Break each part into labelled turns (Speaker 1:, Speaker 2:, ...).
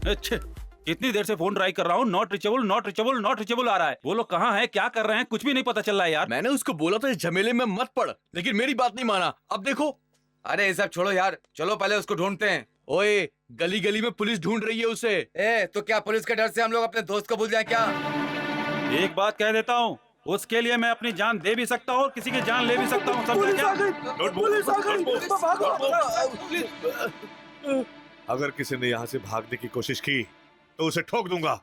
Speaker 1: अच्छे, कितनी देर से फोन ट्राई कर रहा हूँ, not reachable not reachable not reachable आ रहा है। वो लोग कहाँ हैं, क्या कर रहे हैं, कुछ भी नहीं पता चल रहा है यार।
Speaker 2: मैंने उसको बोला था इस झमेले में मत पड़, लेकिन मेरी बात नहीं माना। अब देखो।
Speaker 3: अरे ये सब छोड़ो यार, चलो पहले उसको ढूंढते हैं।
Speaker 2: ओए, गली गली में पुलिस ढूंढ रही है उसे।
Speaker 3: तो क्या पुलिस के डर से हम लोग अपने दोस्त को भूल जाएं क्या?
Speaker 1: एक बात कह देता हूँ, उसके लिए मैं अपनी जान दे भी सकता हूँ और किसी की जान ले भी सकता हूँ, समझे क्या?
Speaker 4: अगर किसी ने यहाँ से भागने की कोशिश की तो उसे ठोक दूंगा।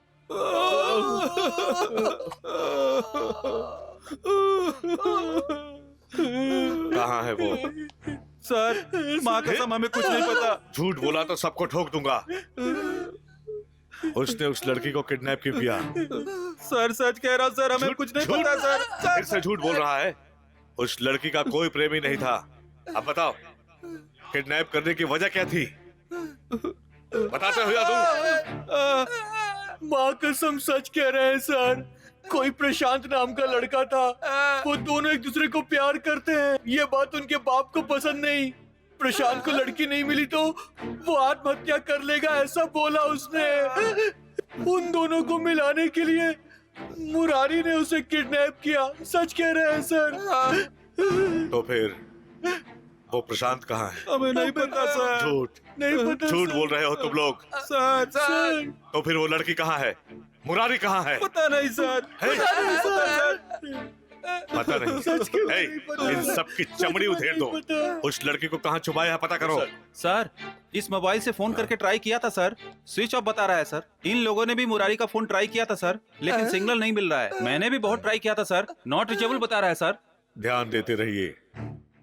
Speaker 4: कहाँ है वो?
Speaker 1: सर, माँ कसम हमें कुछ नहीं पता।
Speaker 4: झूठ बोला तो सबको ठोक दूंगा। उसने उस लड़की को किडनैप क्यों किया?
Speaker 1: सर सच कह रहा हूँ सर, हमें कुछ नहीं पता सर।
Speaker 4: फिर से झूठ बोल रहा है। उस लड़की का कोई प्रेमी नहीं था। अब बताओ, किडनैप करने की वजह क्या थी? बताते हो या तुम?
Speaker 2: माँ कसम सच कह रहे हैं सर। कोई प्रशांत नाम का लड़का था, वो दोनों एक दूसरे को प्यार करते हैं। ये बात उनके बाप को पसंद नहीं। प्रशांत को लड़की नहीं मिली तो वो आत्महत्या कर लेगा, ऐसा बोला उसने। उन दोनों को मिलाने के लिए मुरारी ने उसे किडनैप किया। सच कह रहे हैं सर।
Speaker 4: तो फिर वो प्रशांत कहाँ है?
Speaker 1: हमें नहीं पता सर।
Speaker 4: झूठ
Speaker 2: नहीं पता
Speaker 4: झूठ
Speaker 2: सर।
Speaker 4: बोल रहे हो तुम लोग।
Speaker 1: सर
Speaker 2: सर,
Speaker 4: तो फिर वो लड़की कहाँ है? मुरारी कहाँ है?
Speaker 1: पता नहीं सर।
Speaker 4: है?
Speaker 1: पता नहीं सर।
Speaker 4: पता नहीं।
Speaker 2: सच क्यों
Speaker 4: हे,
Speaker 2: नहीं पता?
Speaker 4: इन सब की चमड़ी उधेड़ दो।
Speaker 2: नहीं पता।
Speaker 4: उस लड़की को कहाँ छुपाया है पता करो।
Speaker 1: सर, इस मोबाइल से फोन करके ट्राई किया था सर, स्विच ऑफ बता रहा है सर। इन लोगों ने भी मुरारी का फोन ट्राई किया था सर, लेकिन सिग्नल नहीं मिल रहा है। मैंने भी बहुत ट्राई किया था सर, नॉट रिचेबल बता रहा है सर।
Speaker 4: ध्यान देते रहिए,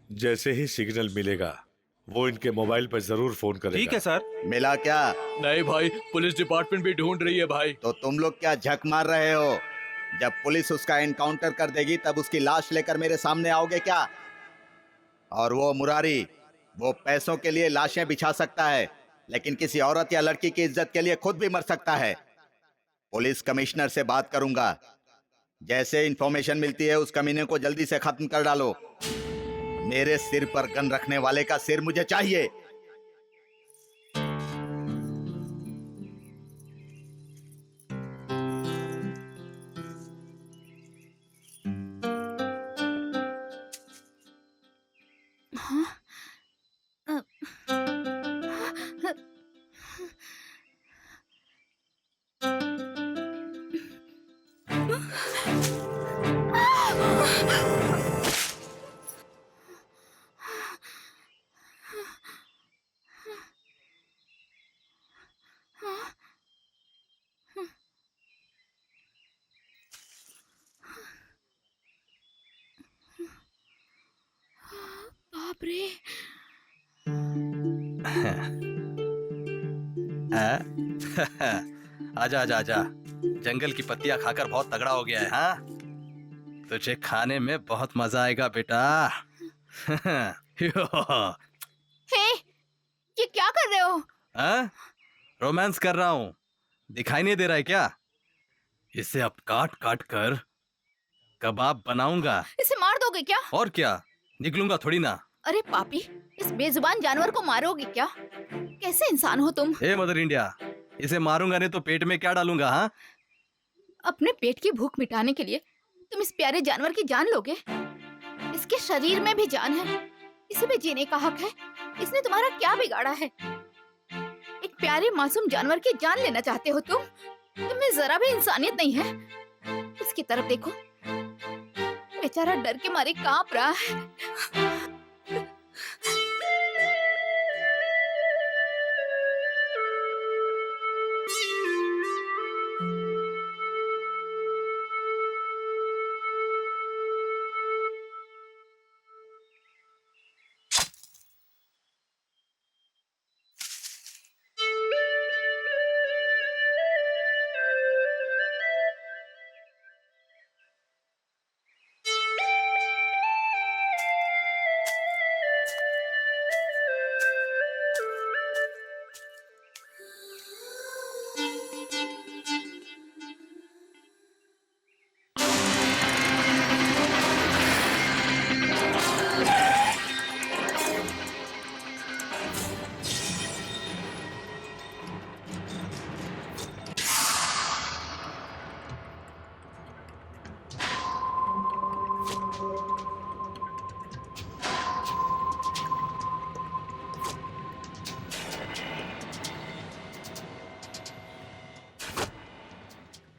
Speaker 4: जैसे ही सिग्नल मिलेगा वो इनके मोबाइल पर जरूर फोन करेगा।
Speaker 1: ठीक है सर।
Speaker 5: मिला क्या?
Speaker 2: नहीं भाई, पुलिस डिपार्टमेंट भी ढूंढ रही है भाई।
Speaker 5: तो तुम लोग क्या झक मार रहे हो? जब पुलिस उसका एनकाउंटर कर देगी तब उसकी लाश लेकर मेरे सामने आओगे क्या? और वो मुरारी, वो पैसों के लिए लाशें बिछा सकता है, लेकिन किसी औरत या लड़की की इज्जत के लिए खुद भी मर सकता है। पुलिस कमिश्नर से बात करूंगा। जैसे इंफॉर्मेशन मिलती है उस कमीने को जल्दी से खत्म कर डालो। मेरे सिर पर गन रखने वाले का सिर मुझे चाहिए।
Speaker 6: बाप रे।
Speaker 7: आजा आजा आजा, जंगल की पत्तियां खाकर बहुत तगड़ा हो गया है। हाँ, तुझे खाने में बहुत मजा आएगा बेटा।
Speaker 6: हे, ये क्या कर रहे हो?
Speaker 7: हाँ? रोमांस कर रहा हूँ, दिखाई नहीं दे रहा है क्या? इसे अब काट काट कर कबाब बनाऊंगा।
Speaker 6: इसे मार दोगे क्या?
Speaker 7: और क्या, निकलूंगा थोड़ी ना।
Speaker 6: अरे पापी, इस बेजुबान जानवर को मारोगे क्या? कैसे इंसान हो तुम?
Speaker 7: हे मदर इंडिया, इसे मारूंगा नहीं तो पेट में क्या डालूंगा? हाँ,
Speaker 6: अपने पेट की भूख मिटाने के लिए तुम इस प्यारे जानवर की जान लोगे? इसके शरीर में भी जान है, इसे भी जीने का हक है। इसने तुम्हारा क्या बिगाड़ा है? एक प्यारे मासूम जानवर की जान लेना चाहते हो तुम? तुम्हें जरा भी इंसानियत नहीं है। इसकी तरफ देखो, बेचारा डर के मारे कांप रहा है।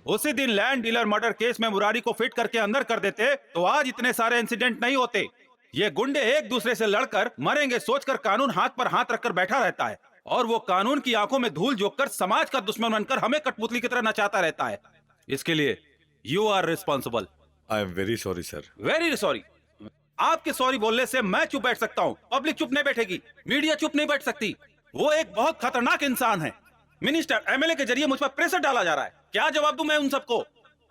Speaker 1: उसी दिन लैंड डीलर मर्डर केस में मुरारी को फिट करके अंदर कर देते तो आज इतने सारे इंसिडेंट नहीं होते। ये गुंडे एक दूसरे से लड़कर मरेंगे सोचकर कानून हाथ पर हाथ रखकर बैठा रहता है, और वो कानून की आंखों में धूल झोंककर समाज का दुश्मन बनकर हमें कठपुतली की तरह नचाता रहता है। इसके लिए you are responsible.
Speaker 4: I am very sorry sir.
Speaker 1: Very sorry. आपके सॉरी बोलने से मैं चुप बैठ सकता हूँ, पब्लिक चुप नहीं बैठेगी, मीडिया चुप नहीं बैठ सकती। वो एक बहुत खतरनाक इंसान है। मिनिस्टर एमएलए के जरिए मुझ पर प्रेशर डाला जा रहा है। क्या जवाब दूं मैं उन सबको?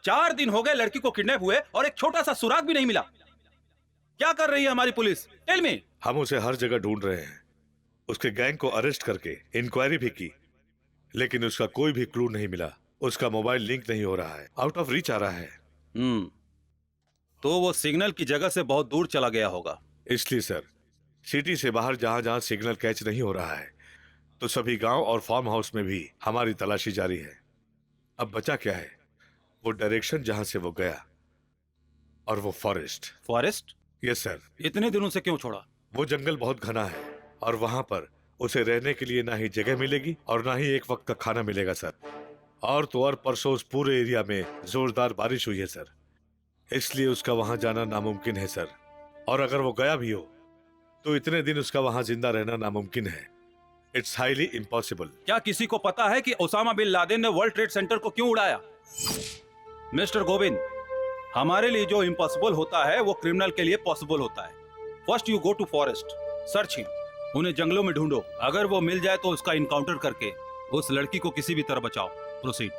Speaker 1: 4 दिन हो गए लड़की को किडनैप हुए और एक छोटा सा सुराग भी नहीं मिला। क्या कर रही है हमारी पुलिस? Tell me.
Speaker 4: हम उसे हर जगह ढूंढ रहे हैं, उसके गैंग को अरेस्ट करके इंक्वायरी भी की, लेकिन उसका कोई भी क्लू नहीं मिला। उसका मोबाइल लिंक नहीं हो रहा है, आउट ऑफ रीच आ रहा है।
Speaker 1: तो वो सिग्नल की जगह से बहुत दूर चला गया होगा।
Speaker 4: इसलिए सर, सिटी से बाहर जहां जहां सिग्नल कैच नहीं हो रहा है, तो सभी गांव और फार्म हाउस में भी हमारी तलाशी जारी है। अब बचा क्या है? वो डायरेक्शन जहां से वो गया, और वो फॉरेस्ट।
Speaker 1: फॉरेस्ट?
Speaker 4: Yes sir.
Speaker 1: इतने दिनों से क्यों छोड़ा?
Speaker 4: वो जंगल बहुत घना है और वहां पर उसे रहने के लिए ना ही जगह मिलेगी और ना ही एक वक्त का खाना मिलेगा सर। और तो और परसों उस पूरे एरिया में जोरदार बारिश हुई है सर, इसलिए उसका वहां जाना नामुमकिन है सर। और अगर वो गया भी हो तो इतने दिन उसका वहां जिंदा रहना नामुमकिन है। It's highly impossible.
Speaker 1: क्या किसी को पता है कि ओसामा बिन लादेन ने वर्ल्ड ट्रेड सेंटर को क्यों उड़ाया? मिस्टर गोविंद, हमारे लिए जो इम्पॉसिबल होता है वो क्रिमिनल के लिए पॉसिबल होता है। First you go to forest, search him. उन्हें जंगलों में ढूंढो, अगर वो मिल जाए तो उसका इनकाउंटर करके उस लड़की को किसी भी तरह बचाओ। प्रोसीड।